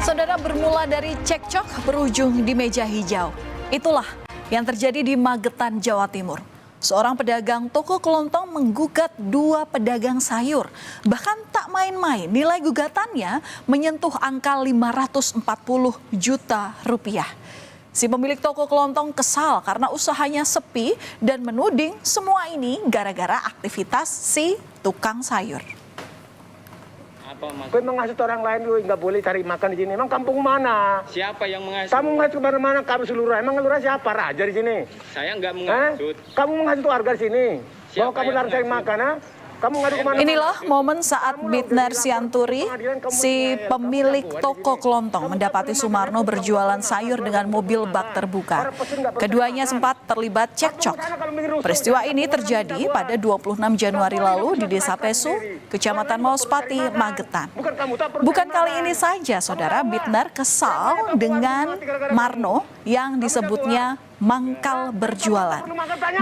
Saudara, bermula dari cekcok berujung di meja hijau. Itulah yang terjadi di Magetan, Jawa Timur. Seorang pedagang toko kelontong menggugat dua pedagang sayur. Bahkan tak main-main, nilai gugatannya menyentuh angka 540 juta rupiah. Si pemilik toko kelontong kesal karena usahanya sepi dan menuding semua ini gara-gara aktivitas si tukang sayur. Gue menghasut orang lain, lu nggak boleh cari makan di sini. Emang kampung mana? Siapa yang menghasut? Kamu menghasut kemana-mana, kamu seluruh. Emang lurah siapa? Raja di sini. Saya nggak menghasut. Kamu menghasut warga di sini. Bahwa kamu larang cari makan, ha? Kamu ngadu kemana? Inilah momen saat Bitner Sianturi, si pemilik toko kelontong, mendapati Sumarno berjualan sayur dengan mobil bak terbuka. Keduanya sempat terlibat cekcok. Peristiwa ini terjadi pada 26 Januari lalu di Desa Pesu, Kecamatan Mauspati, Magetan. Bukan kali ini saja, Saudara, Bitner kesal dengan Marno yang disebutnya mangkal berjualan.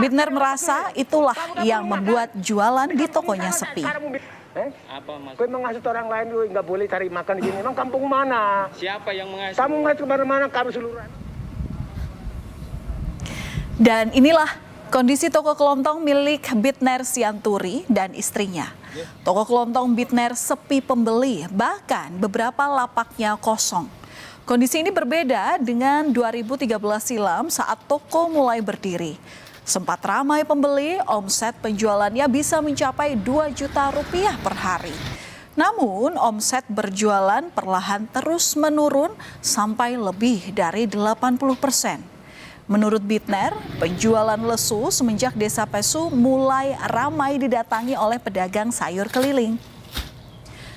Bitner merasa itulah yang membuat jualan di tokonya sepi. Gue menghasut orang lain, lu nggak boleh cari makan di sini. Emang kampung mana? Siapa yang menghasut? Kamu menghasut kemana-mana, kamu seluruh. Dan inilah kondisi toko kelontong milik Bitner Sianturi dan istrinya. Toko kelontong Bitner sepi pembeli, bahkan beberapa lapaknya kosong. Kondisi ini berbeda dengan 2013 silam saat toko mulai berdiri. Sempat ramai pembeli, omset penjualannya bisa mencapai 2 juta rupiah per hari. Namun omset berjualan perlahan terus menurun sampai lebih dari 80%. Menurut Bitner, penjualan lesu semenjak Desa Pesu mulai ramai didatangi oleh pedagang sayur keliling.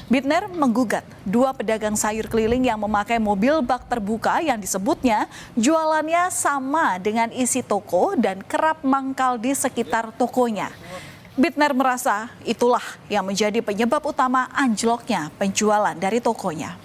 Bitner menggugat dua pedagang sayur keliling yang memakai mobil bak terbuka yang disebutnya jualannya sama dengan isi toko dan kerap mangkal di sekitar tokonya. Bitner merasa itulah yang menjadi penyebab utama anjloknya penjualan dari tokonya.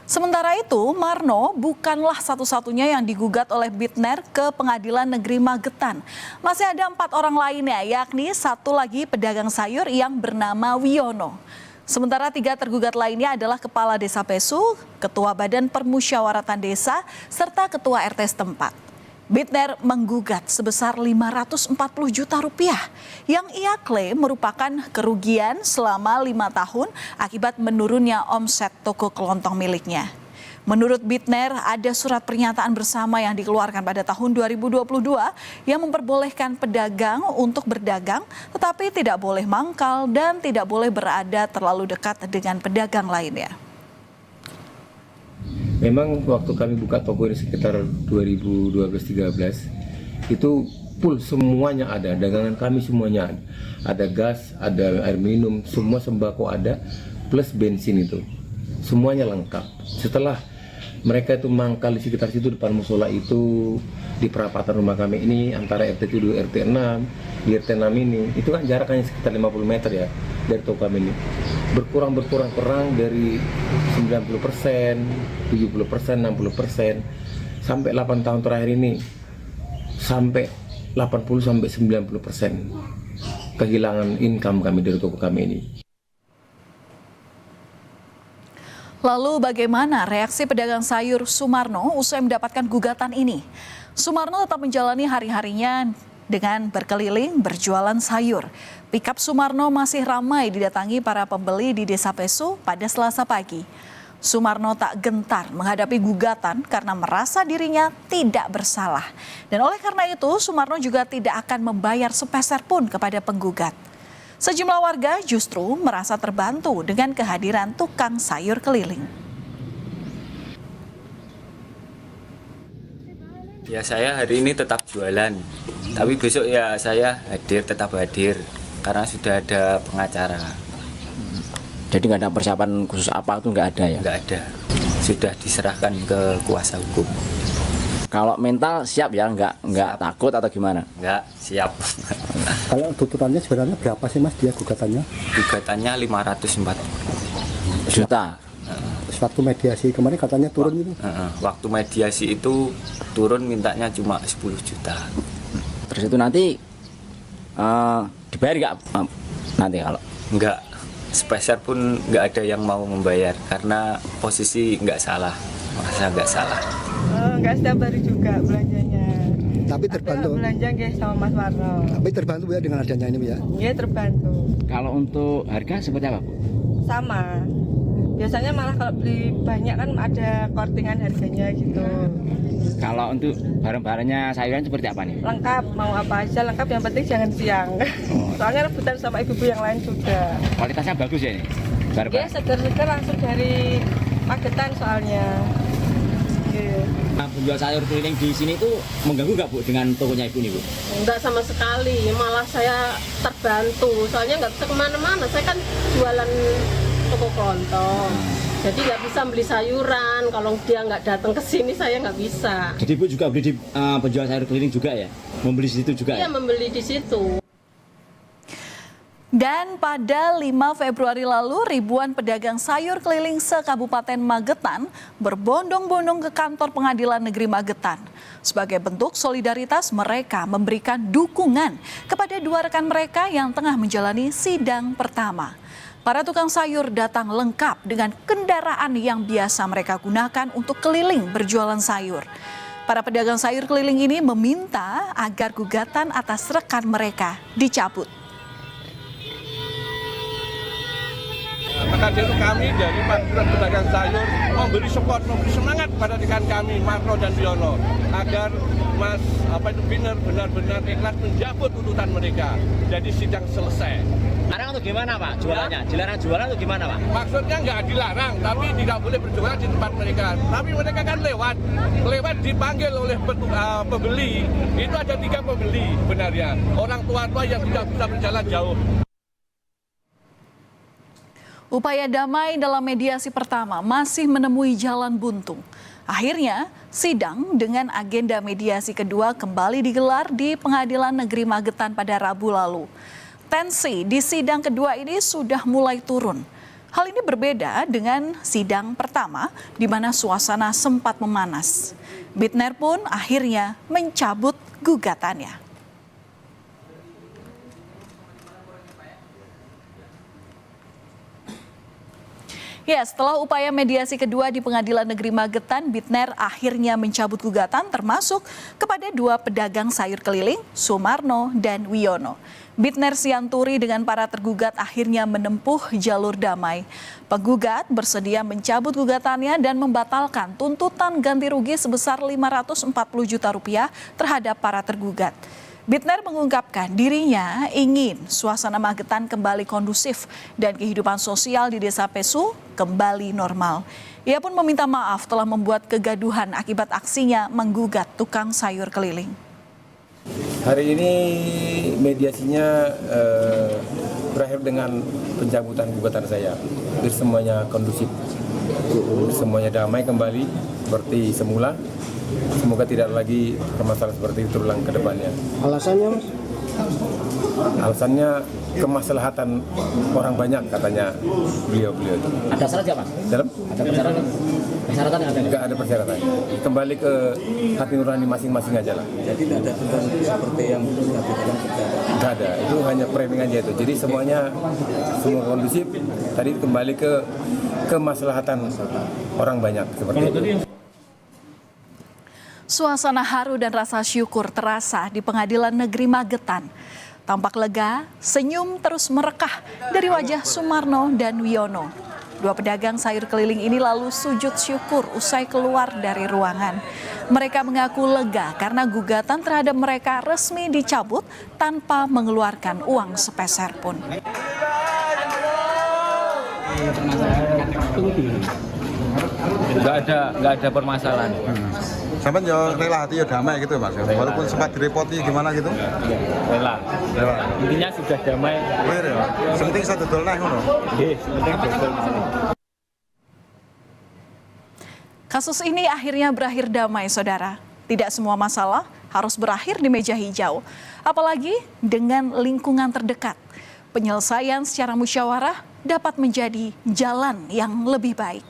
Sementara itu, Marno bukanlah satu-satunya yang digugat oleh Bitner ke Pengadilan Negeri Magetan. Masih ada 4 orang lainnya, yakni satu lagi pedagang sayur yang bernama Wiono. Sementara 3 tergugat lainnya adalah Kepala Desa Pesu, Ketua Badan Permusyawaratan Desa, serta Ketua RT setempat. Bitner menggugat sebesar 540 juta rupiah yang ia klaim merupakan kerugian selama 5 tahun akibat menurunnya omset toko kelontong miliknya. Menurut Bitner, ada surat pernyataan bersama yang dikeluarkan pada tahun 2022 yang memperbolehkan pedagang untuk berdagang tetapi tidak boleh mangkal dan tidak boleh berada terlalu dekat dengan pedagang lainnya. Memang waktu kami buka toko ini sekitar 2012-13 itu full semuanya ada, dagangan kami semuanya ada. Ada gas, ada air minum, semua sembako ada, plus bensin itu. Semuanya lengkap. Setelah mereka itu mangkal di sekitar situ depan musola itu, di perapatan rumah kami ini antara RT 7 RT 6 di RT 6 ini itu kan jaraknya sekitar 50 meter ya dari toko kami ini. Berkurang dari 90%, 70%, 60% sampai 8 tahun terakhir ini sampai 80-90% kehilangan income kami dari toko kami ini. Lalu bagaimana reaksi pedagang sayur Sumarno usai mendapatkan gugatan ini? Sumarno tetap menjalani hari-harinya dengan berkeliling berjualan sayur. Pikap Sumarno masih ramai didatangi para pembeli di Desa Pesu pada Selasa pagi. Sumarno tak gentar menghadapi gugatan karena merasa dirinya tidak bersalah. Dan oleh karena itu, Sumarno juga tidak akan membayar sepeser pun kepada penggugat. Sejumlah warga justru merasa terbantu dengan kehadiran tukang sayur keliling. Ya saya hari ini tetap jualan, tapi besok ya saya tetap hadir karena sudah ada pengacara. Jadi nggak ada persiapan khusus apa itu nggak ada ya? Nggak ada, sudah diserahkan ke kuasa hukum. Kalau mental siap ya, nggak Siap. takut atau gimana? Nggak, siap. Kalau tuntutannya sebenarnya berapa sih Mas dia gugatannya? Gugatannya 504 Juta. Suatu mediasi kemarin katanya turun itu. Waktu mediasi itu turun mintanya cuma 10 juta. Terus itu nanti dibayar nggak nanti kalau? Nggak, sepeser pun nggak ada yang mau membayar karena posisi nggak salah, merasa nggak salah. Nggak setiap hari juga belanjanya. Tapi terbantu. Belanja nggih sama Mas Warno. Tapi terbantu ya dengan adanya ini Bu ya. Nggih terbantu. Kalau untuk harga seperti apa Bu? Sama. Biasanya malah kalau beli banyak kan ada kortingan harganya gitu. Kalau untuk barang-barangnya sayuran seperti apa nih? Lengkap, mau apa aja lengkap, yang penting jangan siang. Soalnya rebutan sama ibu-ibu yang lain juga. Kualitasnya bagus ya ini? Iya, seger-seger langsung dari Magetan soalnya. Iya. Nah, penjual sayur keliling di sini tuh mengganggu nggak Bu dengan tokonya Ibu nih Bu? Enggak sama sekali, malah saya terbantu. Soalnya nggak bisa kemana-mana, saya kan jualan toko kelontong. Jadi nggak bisa beli sayuran, kalau dia nggak datang ke sini saya nggak bisa. Jadi Ibu juga beli di penjual sayur keliling juga ya? Membeli di situ juga Iya, ya? membeli di situ. Dan pada 5 Februari lalu, ribuan pedagang sayur keliling se-Kabupaten Magetan berbondong-bondong ke kantor Pengadilan Negeri Magetan. Sebagai bentuk solidaritas, mereka memberikan dukungan kepada 2 rekan mereka yang tengah menjalani sidang pertama. Para tukang sayur datang lengkap dengan kendaraan yang biasa mereka gunakan untuk keliling berjualan sayur. Para pedagang sayur keliling ini meminta agar gugatan atas rekan mereka dicabut. Maka dari kami dari Paguyuban Pedagang Sayur memberi support, memberi semangat pada rekan kami Marno dan Wiono agar Mas benar-benar ikhlas menjabut tuntutan mereka. Jadi sidang selesai. Sekarang untuk gimana Pak jualannya? Dilarang jualan atau gimana Pak? Maksudnya nggak dilarang, tapi tidak boleh berjualan di tempat mereka. Tapi mereka kan lewat dipanggil oleh pembeli. Itu ada 3 pembeli benarnya. Orang tua-tua yang tidak bisa berjalan jauh. Upaya damai dalam mediasi pertama masih menemui jalan buntu. Akhirnya, sidang dengan agenda mediasi kedua kembali digelar di Pengadilan Negeri Magetan pada Rabu lalu. Tensi di sidang kedua ini sudah mulai turun. Hal ini berbeda dengan sidang pertama di mana suasana sempat memanas. Bitner pun akhirnya mencabut gugatannya. Ya, setelah upaya mediasi kedua di Pengadilan Negeri Magetan, Bitner akhirnya mencabut gugatan termasuk kepada 2 pedagang sayur keliling, Sumarno dan Wiono. Bitner Sianturi dengan para tergugat akhirnya menempuh jalur damai. Penggugat bersedia mencabut gugatannya dan membatalkan tuntutan ganti rugi sebesar 540 juta rupiah terhadap para tergugat. Bitner mengungkapkan dirinya ingin suasana Magetan kembali kondusif dan kehidupan sosial di Desa Pesu kembali normal. Ia pun meminta maaf telah membuat kegaduhan akibat aksinya menggugat tukang sayur keliling. Hari ini mediasinya berakhir dengan pencabutan gugatan saya. Biar semuanya kondusif, semuanya damai kembali seperti semula. Semoga tidak lagi permasalahan seperti itu terulang ke depannya. Alasannya Mas? Alasannya kemaslahatan orang banyak katanya beliau itu. Ada syarat nggak Mas? Dalam? Ada persyaratan? Persyaratan ada nggak? Nggak ada persyaratan. Kembali ke hati nurani masing-masing aja lah. Jadi tidak ada tuntutan seperti yang dikatakan kita. Nggak ada, itu hanya framing aja itu. Jadi semua kondusif. Tadi kembali ke kemaslahatan orang banyak seperti itu. Suasana haru dan rasa syukur terasa di Pengadilan Negeri Magetan. Tampak lega, senyum terus merekah dari wajah Sumarno dan Wiono. 2 pedagang sayur keliling ini lalu sujud syukur usai keluar dari ruangan. Mereka mengaku lega karena gugatan terhadap mereka resmi dicabut tanpa mengeluarkan uang sepeser pun. Nggak ada permasalahan. Sampai yo rela hati yo damai gitu Mas. Walaupun sempat direpoti gimana gitu. Rela. Intinya sudah damai. Bener ya. Penting saya dodol naik ngono. Nggih, penting dodol. Kasus ini akhirnya berakhir damai, saudara. Tidak semua masalah harus berakhir di meja hijau. Apalagi dengan lingkungan terdekat. Penyelesaian secara musyawarah dapat menjadi jalan yang lebih baik.